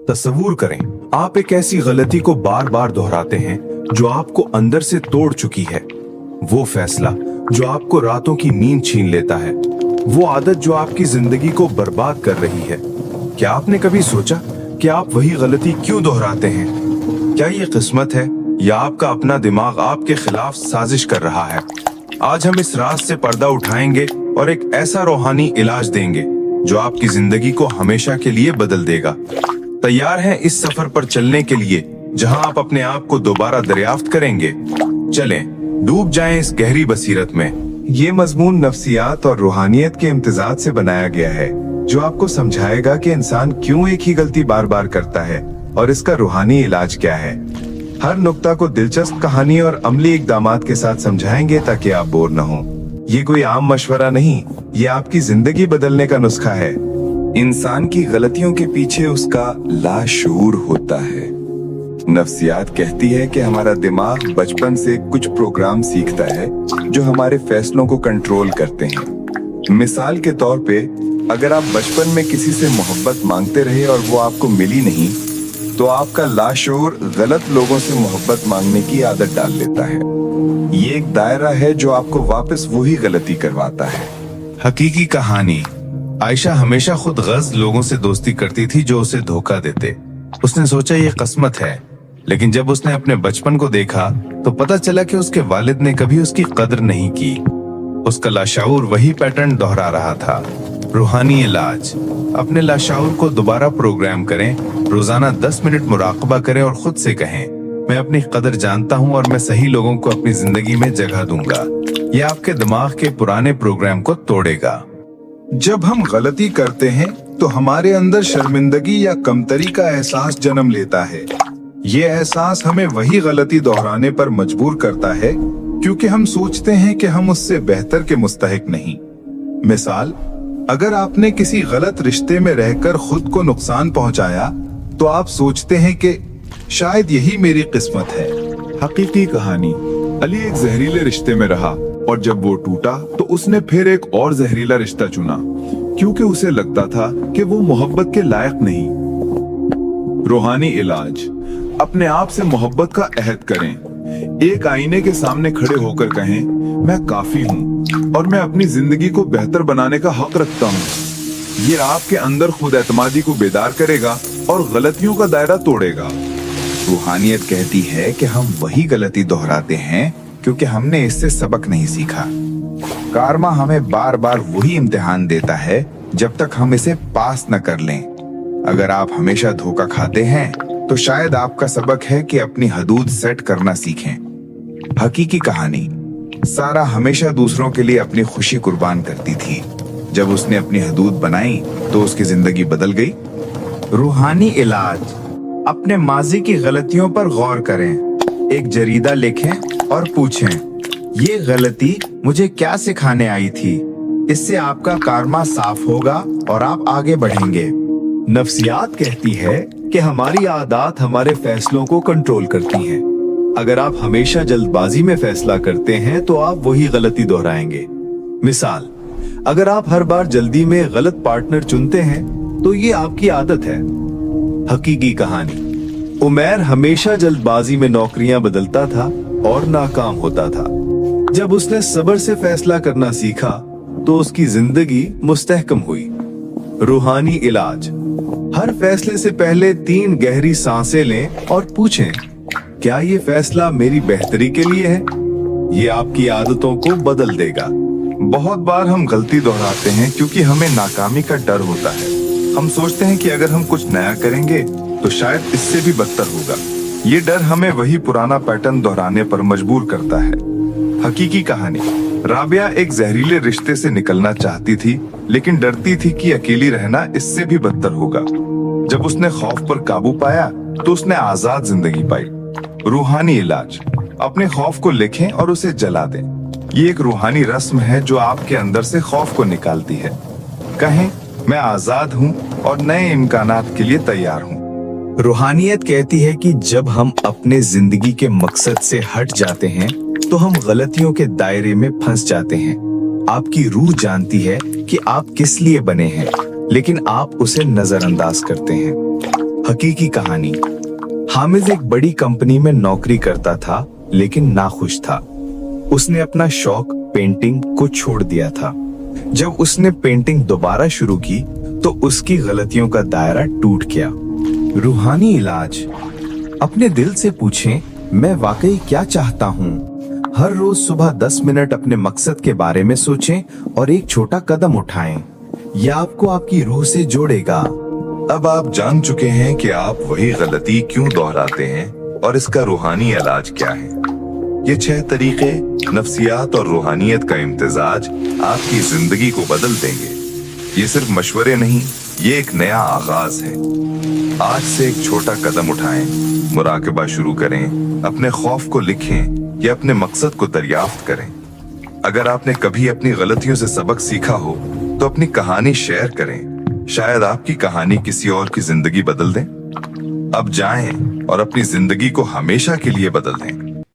तस्वूर करें, आप एक ऐसी गलती को बार बार दोहराते हैं जो आपको अंदर से तोड़ चुकी है। वो फैसला जो आपको रातों की नींद छीन लेता है, वो आदत जो आपकी जिंदगी को बर्बाद कर रही है। क्या आपने कभी सोचा कि आप वही गलती क्यों दोहराते हैं? क्या ये किस्मत है या आपका अपना दिमाग आपके खिलाफ साजिश कर रहा है? आज हम इस राज से पर्दा उठाएंगे और एक ऐसा रूहानी इलाज देंगे जो आपकी जिंदगी को हमेशा के लिए बदल देगा। तैयार हैं इस सफर पर चलने के लिए जहां आप अपने आप को दोबारा दरियाफ्त करेंगे? चलें, डूब जाएं इस गहरी बसीरत में। ये मजमून नफ्सियात और रूहानियत के इम्तिजाज से बनाया गया है जो आपको समझाएगा कि इंसान क्यों एक ही गलती बार बार करता है और इसका रूहानी इलाज क्या है। हर नुक्ता को दिलचस्प कहानी और अमली इकदामात के साथ समझाएंगे ताकि आप बोर न हो। ये कोई आम मशवरा नहीं, ये आपकी जिंदगी बदलने का नुस्खा है। इंसान की गलतियों के पीछे उसका लाशऊर होता है। नफ्सियात कहती है कि हमारा दिमाग बचपन से कुछ प्रोग्राम सीखता है जो हमारे फैसलों को कंट्रोल करते हैं। मिसाल के तौर पे, अगर आप बचपन में किसी से मोहब्बत मांगते रहे और वो आपको मिली नहीं, तो आपका लाशऊर गलत लोगों से मोहब्बत मांगने की आदत डाल लेता है। ये एक दायरा है जो आपको वापस वही गलती करवाता है। हकीकी कहानी। आयशा हमेशा खुद गर्ज लोगों से दोस्ती करती थी जो उसे धोखा देते। उसने सोचा ये किस्मत है, लेकिन जब उसने अपने बचपन को देखा तो पता चला कि उसके वालिद ने कभी उसकी कदर नहीं की। उसका लाशऊर वही पैटर्न दोहरा रहा था। रूहानी इलाज। अपने लाशऊर को दोबारा प्रोग्राम करें। रोजाना 10 मिनट मुराकबा करें और खुद से कहें, मैं अपनी कदर जानता हूं और मैं सही लोगों को अपनी जिंदगी में जगह दूंगा। यह आपके दिमाग के पुराने प्रोग्राम को तोड़ेगा। जब हम गलती करते हैं तो हमारे अंदर शर्मिंदगी या कमतरी का एहसास जन्म लेता है। ये एहसास हमें वही गलती दोहराने पर मजबूर करता है क्योंकि हम सोचते हैं कि हम उससे बेहतर के मुस्तहिक नहीं। मिसाल, अगर आपने किसी गलत रिश्ते में रहकर खुद को नुकसान पहुंचाया तो आप सोचते हैं कि शायद यही मेरी किस्मत है। हकीकी कहानी। अली एक जहरीले रिश्ते में रहा और जब वो टूटा तो उसने फिर एक और जहरीला रिश्ता चुना क्योंकि उसे लगता था कि वो मोहब्बत के लायक नहीं। रूहानी इलाज। अपने आप से मोहब्बत का अहद करें। एक आईने के सामने खड़े होकर कहें, मैं काफी हूँ और मैं अपनी जिंदगी को बेहतर बनाने का हक रखता हूँ। ये आपके अंदर खुद एतमादी को बेदार करेगा और गलतियों का दायरा तोड़ेगा। रूहानियत कहती है कि हम वही गलती दोहराते हैं क्योंकि हमने इससे सबक नहीं सीखा। कार्मा हमें बार बार वही इम्तिहान देता है जब तक हम इसे पास न कर लें। अगर आप हमेशा धोखा खाते हैं तो शायद आपका सबक है कि अपनी हदूद सेट करना सीखें। हकीकी कहानी। सारा हमेशा दूसरों के लिए अपनी खुशी कुर्बान करती थी। जब उसने अपनी हदूद बनाई तो उसकी जिंदगी बदल गई। रूहानी इलाज। अपने माजी की गलतियों पर गौर करें। एक जरीदा लिखें और पूछें, ये गलती मुझे क्या सिखाने आई थी? इससे आपका कार्मा साफ होगा और आप आगे बढ़ेंगे। नफ्सियात कहती है कि हमारी आदत हमारे फैसलों को कंट्रोल करती हैं। अगर आप हमेशा जल्दबाजी में फैसला करते हैं तो आप वही गलती दोहराएंगे। मिसाल, अगर आप हर बार जल्दी में गलत पार्टनर चुनते हैं तो ये आपकी आदत है। हकीकी कहानी। उमैर हमेशा जल्दबाजी में नौकरियां बदलता था और नाकाम होता था। जब उसने सब्र से फैसला करना सीखा तो उसकी जिंदगी मुस्तहकम हुई। रूहानी इलाज। हर फैसले से पहले 3 गहरी सांसें लें और पूछें, क्या ये फैसला मेरी बेहतरी के लिए है? ये आपकी आदतों को बदल देगा। बहुत बार हम गलती दोहराते हैं क्योंकि हमें नाकामी का डर होता है। हम सोचते हैं कि अगर हम कुछ नया करेंगे तो शायद इससे भी बदतर होगा। ये डर हमें वही पुराना पैटर्न दोहराने पर मजबूर करता है। हकीकी कहानी। राबिया एक जहरीले रिश्ते से निकलना चाहती थी लेकिन डरती थी कि अकेली रहना इससे भी बदतर होगा। जब उसने खौफ पर काबू पाया तो उसने आजाद जिंदगी पाई। रूहानी इलाज। अपने खौफ को लिखें और उसे जला दें। ये एक रूहानी रस्म है जो आपके अंदर से खौफ को निकालती है। कहें, मैं आजाद हूँ और नए इम्कानात के लिए तैयार हूँ। रूहानियत कहती है कि जब हम अपने जिंदगी के मकसद से हट जाते हैं तो हम गलतियों के दायरे में फंस जाते हैं। आपकी रूह जानती है कि आप किस लिए बने हैं, लेकिन आप उसे नजरअंदाज करते हैं। हकीकी कहानी। हामिद एक बड़ी कंपनी में नौकरी करता था, लेकिन नाखुश था। उसने अपना शौक पेंटिंग को छोड़ दिया था। जब उसने पेंटिंग दोबारा शुरू की तो उसकी गलतियों का दायरा टूट गया। रूहानी इलाज। अपने दिल से पूछें, मैं वाकई क्या चाहता हूँ। हर रोज सुबह 10 मिनट अपने मकसद के बारे में सोचें और एक छोटा कदम उठाएं। यह आपको आपकी रूह से जोड़ेगा। अब आप जान चुके हैं कि आप वही गलती क्यों दोहराते हैं और इसका रूहानी इलाज क्या है। ये 6 तरीके नफ्सियात और रूहानियत का इम्तिजाज आपकी जिंदगी को बदल देंगे। ये सिर्फ मशवरे नहीं, ये एक नया आगाज है। आज से एक छोटा कदम उठाएं, मुराकबा शुरू करें, अपने खौफ को लिखें या अपने मकसद को दरियाफ्त करें। अगर आपने कभी अपनी गलतियों से सबक सीखा हो तो अपनी कहानी शेयर करें। शायद आपकी कहानी किसी और की जिंदगी बदल दे। अब जाएं और अपनी जिंदगी को हमेशा के लिए बदल दें।